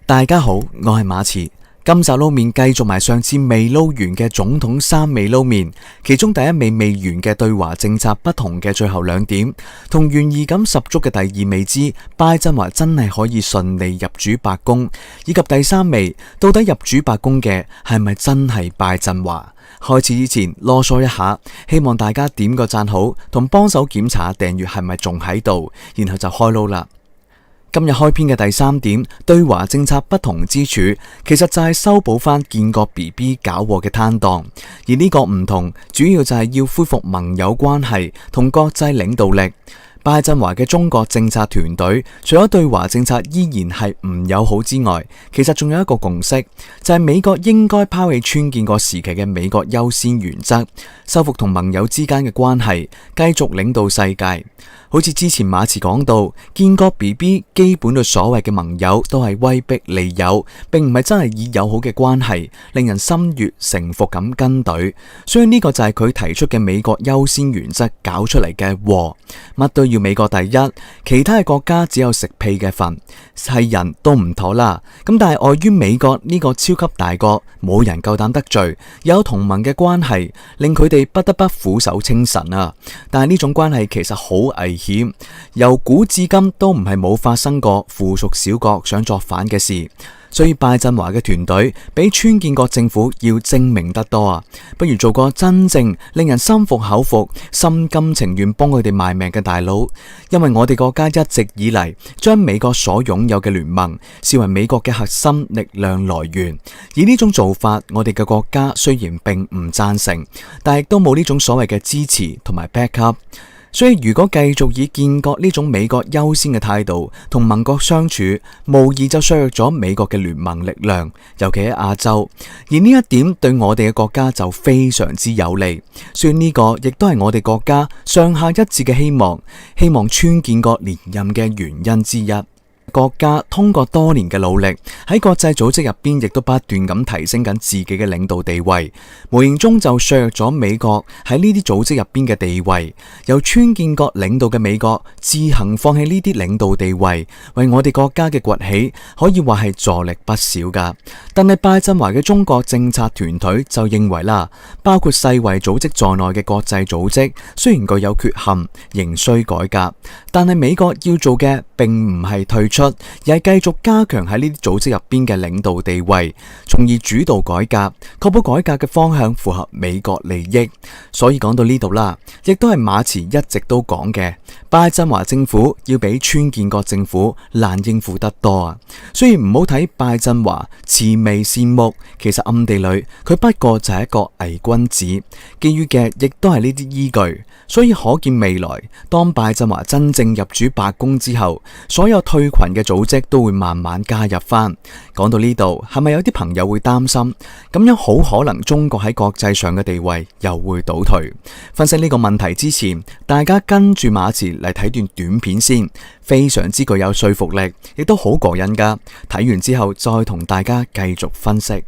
大家好，我係馬刺。今集撈麵繼續埋上次未撈完嘅總統3味撈麵，其中第一味未完嘅對華政策不同嘅最後2點，同懸疑感十足嘅第2味之拜登話真係可以順利入主白宮，以及第3味到底入主白宮嘅係咪真係拜登話？開始之前囉嗦一下，希望大家點個讚好，同幫手檢查訂閱係咪仲喺度，然後就開撈啦。今日開篇嘅第3點，對華政策不同之處，其實就係修補翻建國 BB 搞禍嘅攤檔，而呢個唔同，主要就係要恢復盟友關係同國際領導力。拜登華嘅中國政策團隊，除咗對華政策依然係唔友好之外，其實仲有一個共識，就係美國應該拋棄川建國時期嘅美國優先原則，修復同盟友之間嘅關係，繼續領導世界。好似之前馬刺講到，建國 BB 基本對所謂嘅盟友都係威逼利誘，並唔係真係以友好嘅關係令人心悅誠服咁跟隊，所以呢個就係佢提出嘅美國優先原則搞出嚟嘅禍，乜都要美國第一，其他嘅國家只有食屁嘅份，係人都唔妥啦。咁但係礙於美國呢個超級大國，冇人夠膽得罪，有同盟嘅關係，令佢哋不得不俯首稱臣啊。但係呢種關係其實好危險，由古至今都唔係冇發生過附屬小國想作反嘅事。所以拜登華嘅團隊比川建國政府要精明得多啊！不如做個真正令人心服口服、心甘情願幫佢哋賣命嘅大佬。因為我哋國家一直以嚟將美國所擁有嘅聯盟視為美國嘅核心力量來源，而呢種做法，我哋嘅國家雖然並唔贊成，但亦都冇呢種所謂嘅支持同埋 backup。所以如果繼續以建國呢種美國優先嘅態度同盟國相處，無疑就削弱咗美國嘅聯盟力量，尤其喺亞洲。而呢一點對我哋嘅國家就非常之有利。所以呢個亦都係我哋國家上下一致嘅希望川建國連任嘅原因之一。國家通過多年嘅努力，喺國際組織入邊亦都不斷咁提升緊自己嘅領導地位，無形中就削弱咗美國喺呢啲組織入邊嘅地位。由川建國領導嘅美國自行放棄呢啲領導地位，為我哋國家嘅崛起可以話係助力不少噶。但係拜登華嘅中國政策團隊就認為啦，包括世衛組織在內嘅國際組織雖然具有缺陷，仍需改革，但係美國要做嘅並唔係退出，而係繼續加強喺呢啲組織入邊嘅領導地位，從而主導改革，確保改革嘅方向符合美國利益。所以講到呢度啦，亦都係馬前一直都講嘅，拜登華政府要比川建國政府難應付得多啊。所以唔好睇拜登華慈眉善目，其實暗地裏佢不過就係一個偽君子，基於嘅亦都係呢啲依據。所以可見未來，當拜登華真正入主白宮之後，所有退群嘅組織都會慢慢加入翻。講到呢度，係咪有啲朋友會擔心？咁樣好可能中國喺國際上嘅地位又會倒退。分析呢個問題之前，大家跟住馬刺嚟睇段短片先，非常之具有說服力，亦都好過癮噶。睇完之後再同大家繼續分析。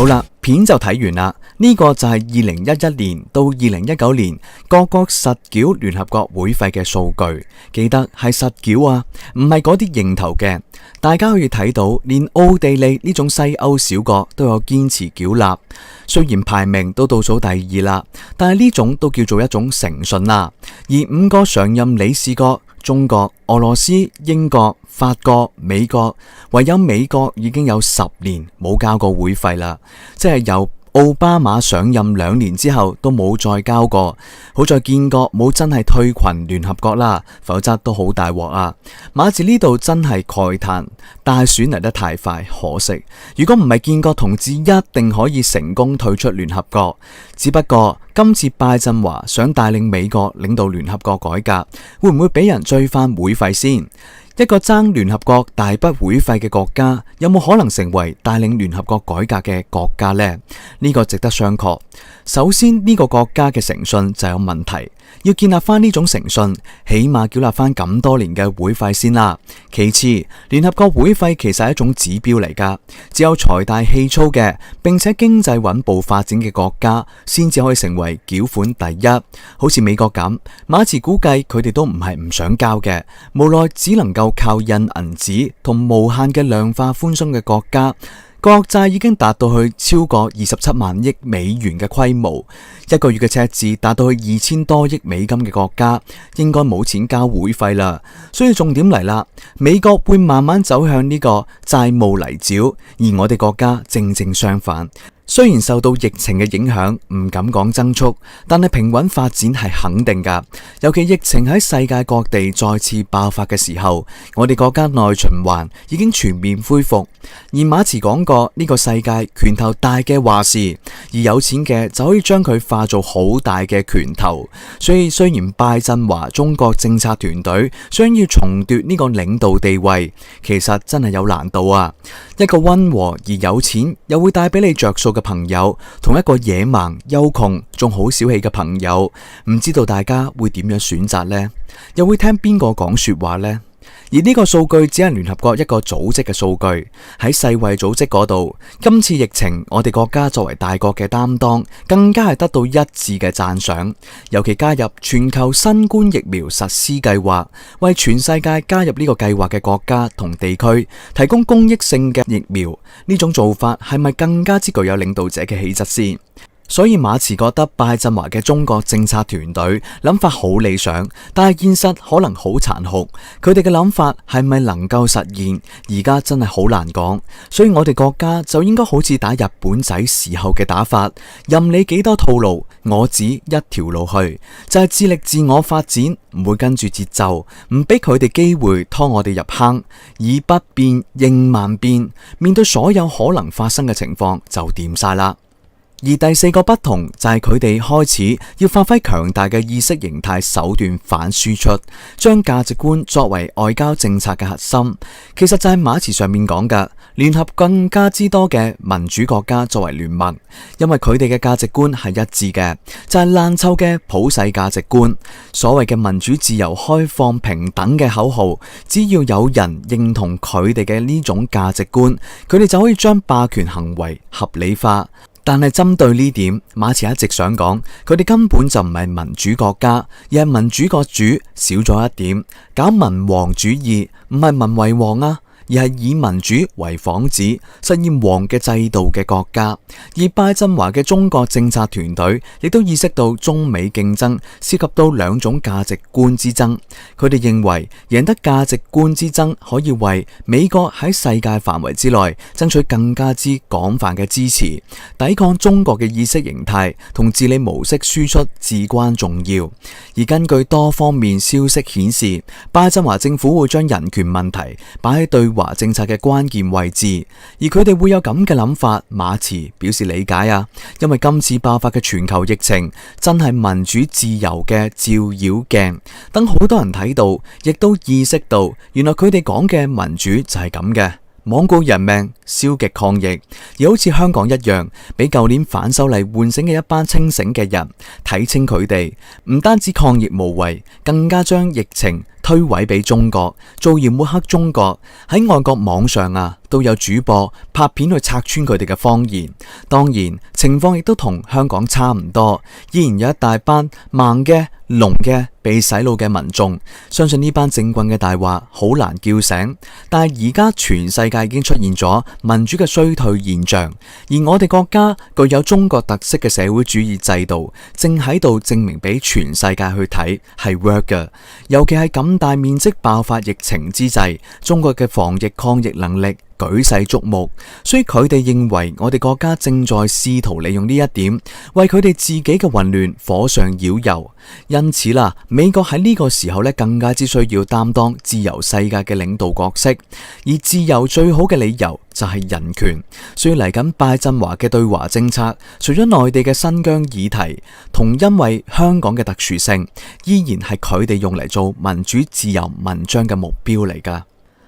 好啦，片就睇完啦。呢個就係2011年到2019年各國實繳聯合國會費嘅數據，記得係實繳啊，唔係嗰啲認頭嘅。大家可以睇到，連奧地利呢種西歐小國都有堅持繳納，雖然排名都倒數第2啦，但係呢種都叫做一種誠信啦。而5個常任理事國，中國、俄羅斯、英國、法國、美國，唯有美國已經有10年冇交過會費啦，即係由奧巴馬上任2年之後都冇再交過。好在建國冇真係退群聯合國啦，否則都好大鑊啊。馬治呢度真係慨嘆，大選嚟得太快，可惜。如果唔係建國同志一定可以成功退出聯合國，只不過今次拜振華想帶領美國領導聯合國改革，會唔會俾人追翻會費先？一個爭聯合國大筆會費嘅國家，有冇可能成為帶領聯合國改革嘅國家呢？呢個值得商榷。首先，呢個國家嘅誠信就有問題，要建立翻呢種誠信，起碼繳納翻咁多年嘅會費先啦。其次，聯合國會費其實係一種指標嚟噶，只有財大氣粗嘅，並且經濟穩步發展嘅國家，先至可以成為繳款第一。好似美國咁，馬茨估計佢哋都唔係唔想交嘅，無奈只能夠靠印銀紙同無限嘅量化寬鬆嘅國家，國債已經達到去超過27萬億美元嘅規模，一個月嘅赤字達到去2000多億美金嘅國家，應該冇錢交會費啦。所以重點嚟啦，美國會慢慢走向呢個債務泥沼，而我哋國家正正相反。雖然受到疫情嘅影響，唔敢講增速，但係平穩發展係肯定噶。尤其疫情喺世界各地再次爆發嘅時候，我哋國家內循環已經全面恢復。而馬茨講過，呢個世界拳頭大嘅話事，而有錢嘅就可以將佢化做好大嘅拳頭。所以雖然拜振華中國政策團隊想要重奪呢個領導地位，其實真係有難度啊。一個溫和而有錢又會帶俾你着數嘅朋友，同一個野蠻又窮仲好小氣嘅朋友，唔知道大家會點樣選擇呢？又會聽邊個講說話呢？而呢個數據只係聯合國一個組織嘅數據，喺世衛組織嗰度，今次疫情我哋國家作為大國嘅擔當，更加係得到一致嘅讚賞。尤其加入全球新冠疫苗實施計劃，為全世界加入呢個計劃嘅國家同地區提供公益性嘅疫苗，呢種做法係咪更加之具有領導者嘅氣質先？所以馬茨覺得拜振華嘅中國政策團隊諗法好理想，但係現實可能好殘酷。佢哋嘅諗法係咪能夠實現，而家真係好難講。所以我哋國家就應該好似打日本仔時候嘅打法，任你幾多套路，我只一條路去，就係致力自我發展，唔會跟住節奏，唔俾佢哋機會拖我哋入坑，以不變應萬變，面對所有可能發生嘅情況就掂晒啦。而第四個不同就係佢哋開始要發揮強大嘅意識形態手段反輸出，將價值觀作為外交政策嘅核心。其實就係馬茨上面講嘅，聯合更加之多嘅民主國家作為聯盟，因為佢哋嘅價值觀係一致嘅，就係爛臭嘅普世價值觀。所謂嘅民主、自由、開放、平等嘅口號，只要有人認同佢哋嘅呢種價值觀，佢哋就可以將霸權行為合理化。但係針對呢點，馬茨一直想講，佢哋根本就唔係民主國家，而係民主國主少咗一點，搞民王主義，唔係民為王啊，而係以民主為幌子，實現王嘅制度嘅國家。而拜振華嘅中國政策團隊亦都意識到中美競爭涉及到兩種價值觀之爭，佢哋認為贏得價值觀之爭可以為美國喺世界範圍之內爭取更加之廣泛嘅支持，抵抗中國嘅意識形態同治理模式輸出至關重要。而根據多方面消息顯示，拜振華政府會將人權問題擺喺對華政策嘅關鍵位置，而佢哋會有咁嘅諗法，馬茨表示理解啊，因為今次爆發嘅全球疫情真係民主自由嘅照妖鏡，等好多人睇到，亦都意識到原來佢哋講嘅民主就係咁嘅，罔顧人命，消極抗疫。而好似香港一樣，俾舊年反修例喚醒嘅一班清醒嘅人睇清佢哋，唔單止抗疫無為，更加將疫情推諉俾中國，造謠抹黑中國。喺外國網上都有主播拍片去拆穿佢哋嘅謊言。當然情況亦都同香港差唔多，依然有一大班盲嘅、聾嘅、被洗腦嘅民眾，相信呢班政棍嘅大話好難叫醒。但係而家全世界已經出現咗民主嘅衰退現象，而我哋國家具有中國特色嘅社會主義制度，正喺度證明俾全世界去睇係 work 嘅。尤其係咁大面積爆發疫情之際，中國嘅防疫抗疫能力舉世矚目，所以佢哋認為我哋國家正在試圖利用呢一點，為佢哋自己嘅混亂火上澆油。因此美國喺呢個時候更加之需要擔當自由世界嘅領導角色，而自由最好嘅理由就係人權。所以嚟緊拜振華嘅對華政策，除咗內地嘅新疆議題，同因為香港嘅特殊性，依然係佢哋用嚟做民主自由文章嘅目標嚟㗎。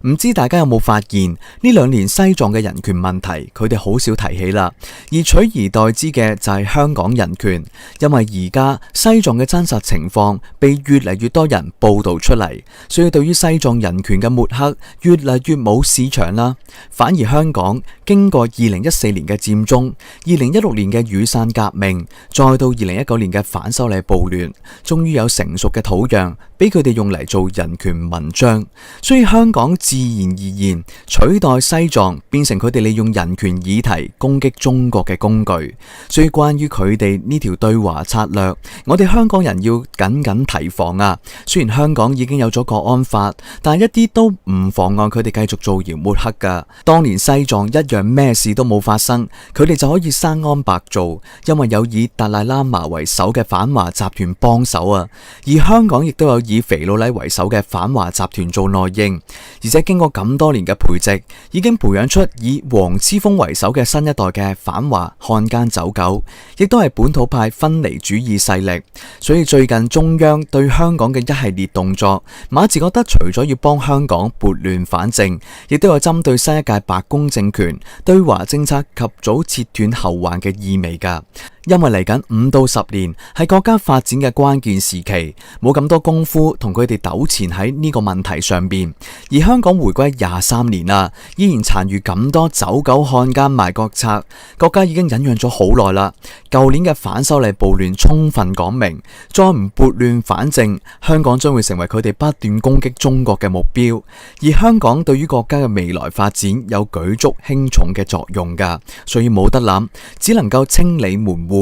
唔知大家有冇發現呢2年西藏嘅人權問題，佢哋好少提起啦，而取而代之嘅就係香港人權。因為而家西藏嘅真實情況被越嚟越多人報道出嚟，所以對於西藏人權嘅抹黑越嚟越冇市場啦。反而香港經過2014年嘅佔中、2016年嘅雨傘革命，再到2019年嘅反修例暴亂，終於有成熟嘅土壤俾佢哋用嚟做人權文章。所以香港自然而然取代西藏，變成佢哋利用人權議題攻擊中國嘅工具。所以關於佢哋呢條對華策略，我哋香港人要緊緊提防啊！雖然香港已經有咗國安法，但一啲都唔妨礙佢哋繼續造謠抹黑噶。當年西藏一樣咩事都冇發生，佢哋就可以生安白做，因為有以達賴喇嘛為首嘅反華集團幫手啊。而香港亦都有以肥佬黎為首嘅反華集團做內應，而且經過咁多年嘅培植，已經培養出以黃之鋒為首嘅新一代嘅反華漢奸走狗，亦都係本土派分離主義勢力。所以最近中央對香港嘅一系列動作，馬自覺得除咗要幫香港撥亂反正，亦都有針對新一屆白宮政權對華政策及早切斷後患嘅意味㗎。因為嚟緊5到10年係國家發展嘅關鍵時期，冇咁多功夫同佢哋糾纏喺呢個問題上邊。而香港回歸23年啦，依然殘餘咁多走狗漢奸賣國賊，國家已經忍讓咗好耐啦。舊年嘅反修例暴亂充分講明，再唔撥亂反正，香港將會成為佢哋不斷攻擊中國嘅目標。而香港對於國家嘅未來發展有舉足輕重嘅作用噶，所以冇得諗，只能夠清理門戶。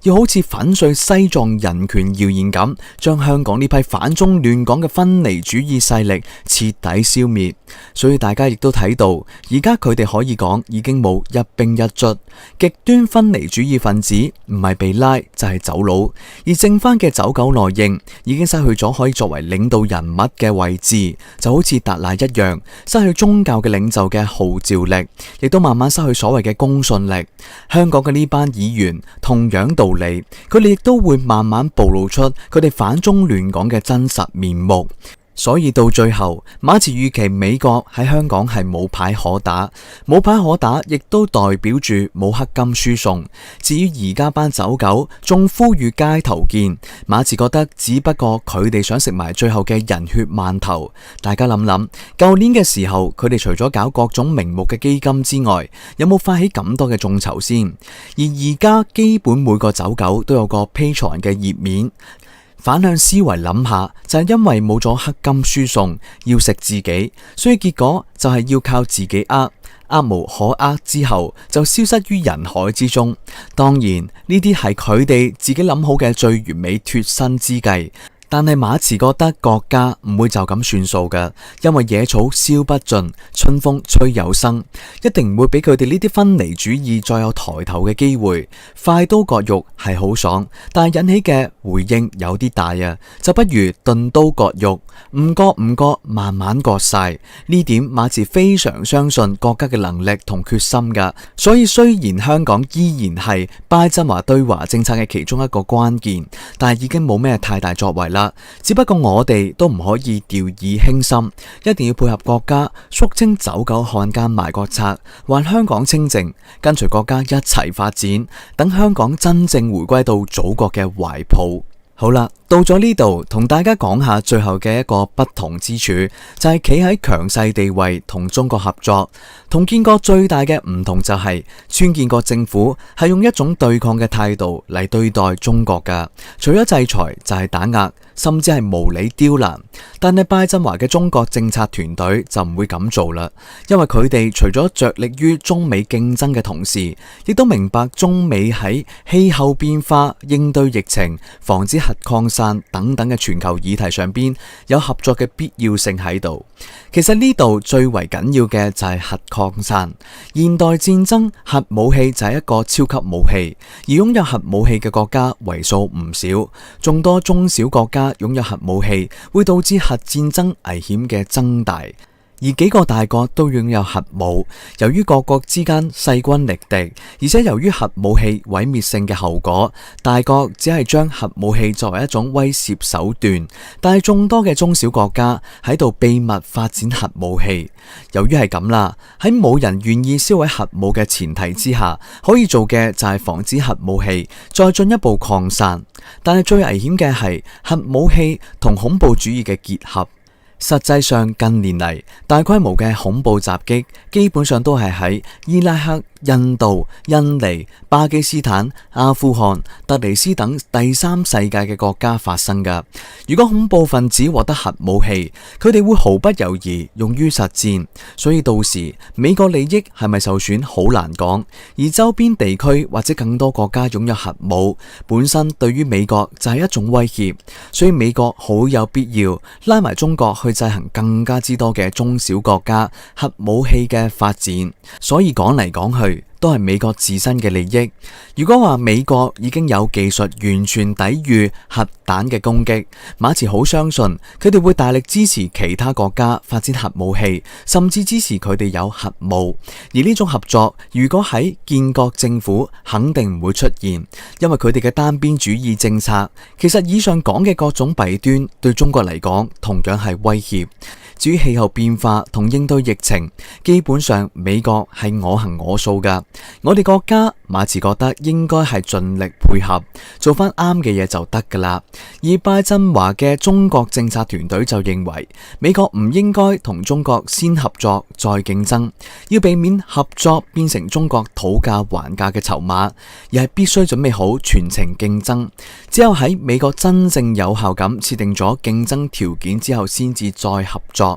要好似粉碎西藏人權謠言咁，將香港呢批反中亂港嘅分離主義勢力徹底消滅。所以大家亦都睇到，而家佢哋可以講已經冇一兵一卒，極端分離主義分子唔係被拉就係走佬，而剩翻嘅走狗內應已經失去咗可以作為領導人物嘅位置，就好似達賴一樣，失去宗教嘅領袖嘅號召力，亦都慢慢失去所謂嘅公信力。香港嘅呢班議員同樣道理，佢哋亦都會慢慢暴露出佢哋反中亂港嘅真實面目。所以到最後，馬自預期美國喺香港係冇牌可打，冇牌可打亦都代表住冇黑金輸送。至於而家班走狗仲呼籲街頭見，馬自覺得只不過佢哋想食埋最後嘅人血饅頭。大家諗諗，舊年嘅時候佢哋除咗搞各種名目嘅基金之外，有冇發起咁多嘅眾籌先？而而家基本每個走狗都有個 Patreon 嘅頁面。反向思維諗下，就係因為冇咗黑金輸送，要食自己，所以結果就係要靠自己呃無可呃之後，就消失於人海之中。當然呢啲係佢哋自己諗好嘅最完美脫身之計。但係馬自覺得國家唔會就咁算數嘅，因為野草燒不盡，春風吹又生，一定唔會俾佢哋呢啲分離主義再有抬頭嘅機會。快刀割肉係好爽，但係引起嘅回應有啲大啊，就不如鈍刀割肉，唔割，慢慢割晒。呢點馬自非常相信國家嘅能力同決心噶。所以雖然香港依然係拜振華對華政策嘅其中一個關鍵，但係已經冇咩太大作為啦。只不過我哋都唔可以掉以輕心，一定要配合國家肅清走狗漢奸賣國賊，還香港清靜，跟隨國家一齊發展，等香港真正回歸到祖國嘅懷抱。好啦，到咗呢度，同大家講下最後嘅一個不同之處，就係企喺強勢地位同中國合作。同建國最大嘅唔同就係，川建國政府係用一種對抗嘅態度嚟對待中國噶，除咗制裁就係打壓，甚至係無理刁難。但係拜振華嘅中國政策團隊就唔會咁做啦，因為佢哋除咗着力於中美競爭嘅同時，亦都明白中美喺氣候變化、應對疫情、防止核擴散等等嘅全球議題上邊有合作嘅必要性喺度。其實呢度最為緊要嘅就係核擴散。現代戰爭核武器就係一個超級武器，而擁有核武器嘅國家為數唔少，眾多中小國家擁有核武器會導致核戰爭危險嘅增大。而幾個大國都擁有核武，由於各國之間勢均力敵，而且由於核武器毀滅性嘅後果，大國只係將核武器作為一種威懾手段，但係眾多嘅中小國家喺度秘密發展核武器。由於係咁啦，喺冇人願意銷毀核武嘅前提之下，可以做嘅就係防止核武器再進一步擴散。但係最危險嘅係核武器同恐怖主義嘅結合。實際上近年嚟，大規模嘅恐怖襲擊基本上都係喺伊拉克、印度、印尼、巴基斯坦、阿富汗、突尼斯等第三世界嘅國家發生㗎。如果恐怖分子獲得核武器，佢哋會毫不猶豫用於實戰，所以到時美國利益係咪受損好難講。而周邊地區或者更多國家擁有核武，本身對於美國就係一種威脅，所以美國好有必要拉埋中國去制衡更加之多嘅中小國家核武器嘅發展。所以講嚟講去都係美國自身嘅利益。如果話美國已經有技術完全抵禦核彈嘅攻擊，馬茨好相信佢哋會大力支持其他國家發展核武器，甚至支持佢哋有核武。而呢種合作如果喺建國政府肯定唔會出現，因為佢哋嘅單邊主義政策。其實以上講嘅各種弊端對中國嚟講同樣係威脅。至於氣候變化同應對疫情，基本上美國係我行我素噶。我哋國家馬茨覺得應該係盡力配合，做翻啱嘅嘢就得噶啦。而拜振華嘅中國政策團隊就認為，美國唔應該同中國先合作再競爭，要避免合作變成中國討價還價嘅籌碼，而係必須準備好全程競爭。只有喺美國真正有效咁設定咗競爭條件之後，先至再合作。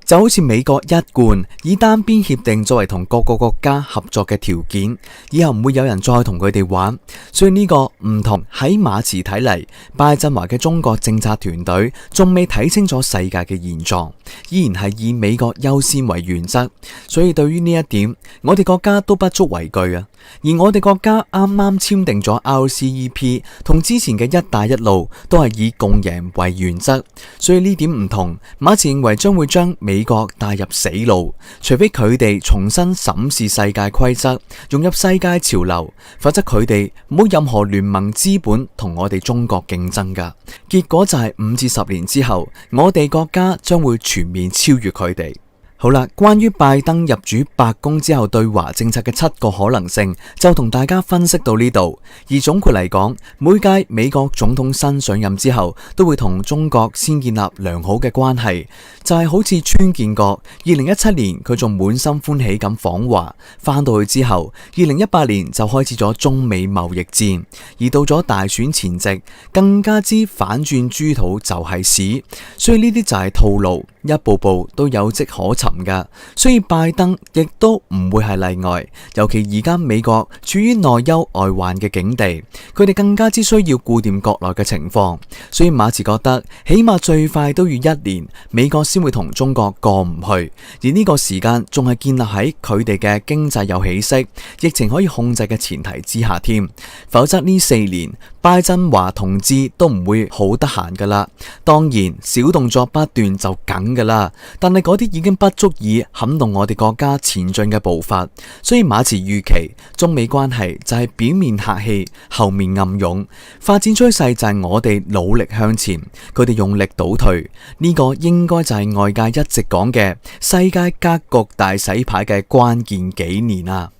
就好似美國一貫以單邊協定作為同各個國家合作嘅條件，以後唔會有人再同佢哋玩。所以呢個唔同喺馬茨睇嚟，拜振華嘅中國政策團隊仲未睇清楚世界嘅現狀，依然係以美國優先為原則。所以對於呢一點，我哋國家都不足為懼啊。而我哋國家啱啱簽訂咗 RCEP， 同之前嘅一帶一路都係以共贏為原則，所以呢點唔同。馬茨認為將會將美國帶入死路，除非佢哋重新審視世界規則，融入世界潮流，否則佢哋冇任何聯盟資本同我哋中國競爭噶。結果就係5至10年之後，我哋國家將會全面超越佢哋。好啦，關於拜登入主白宮之後對華政策嘅7個可能性，就同大家分析到呢度。而總括嚟講，每屆美國總統新上任之後，都會同中國先建立良好嘅關係。就係好似川建國，2017年佢仲滿心歡喜咁訪華，翻到去之後，2018年就開始咗中美貿易戰，而到咗大選前夕，更加之反轉豬肚就係屎。所以呢啲就係套路，一步步都有跡可尋噶。所以拜登亦都唔會係例外，尤其而家美國處於內憂外患嘅境地，佢哋更加之需要顧掂國內嘅情況。所以馬茨覺得，起碼最快都要1年，美國先會同中國過唔去，而呢個時間仲係建立喺佢哋嘅經濟有起色、疫情可以控制嘅前提之下添。否則呢4年，拜振華同志都唔會好得閒噶啦。當然小動作不斷就梗噶啦，但係嗰啲已經不足以撼動我哋國家前進嘅步伐。所以馬茨預期中美關係就係表面客氣，後面暗湧，發展趨勢就係我哋努力向前，佢哋用力倒退。呢個應該就係外界一直講嘅世界格局大洗牌嘅關鍵幾年啊！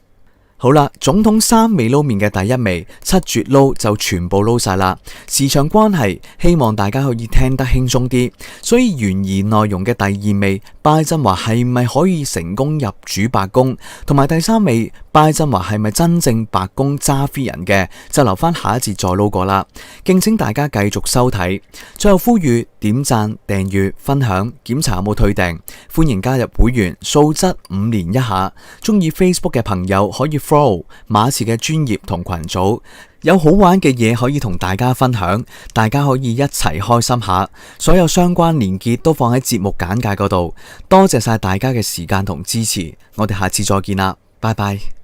好啦，總統3味撈麵嘅第1味7絕撈就全部撈晒啦。時長關係，希望大家可以聽得輕鬆啲，所以懸疑內容嘅第2味拜振華係咪可以成功入主白宮，同埋第3味拜振華係咪真正白宮揸 fit 人嘅，就留翻下一節再撈過啦。敬請大家繼續收睇。最後呼籲點讚、訂閱、分享，檢查有冇退訂，歡迎加入會員，素質5年一下。中意 Facebook 嘅朋友可以 follow 馬刺嘅專頁同群組，有好玩嘅嘢可以同大家分享，大家可以一齊開心下。所有相關連結都放喺節目簡介嗰度。多謝晒大家嘅時間同支持，我哋下次再見啦，拜拜。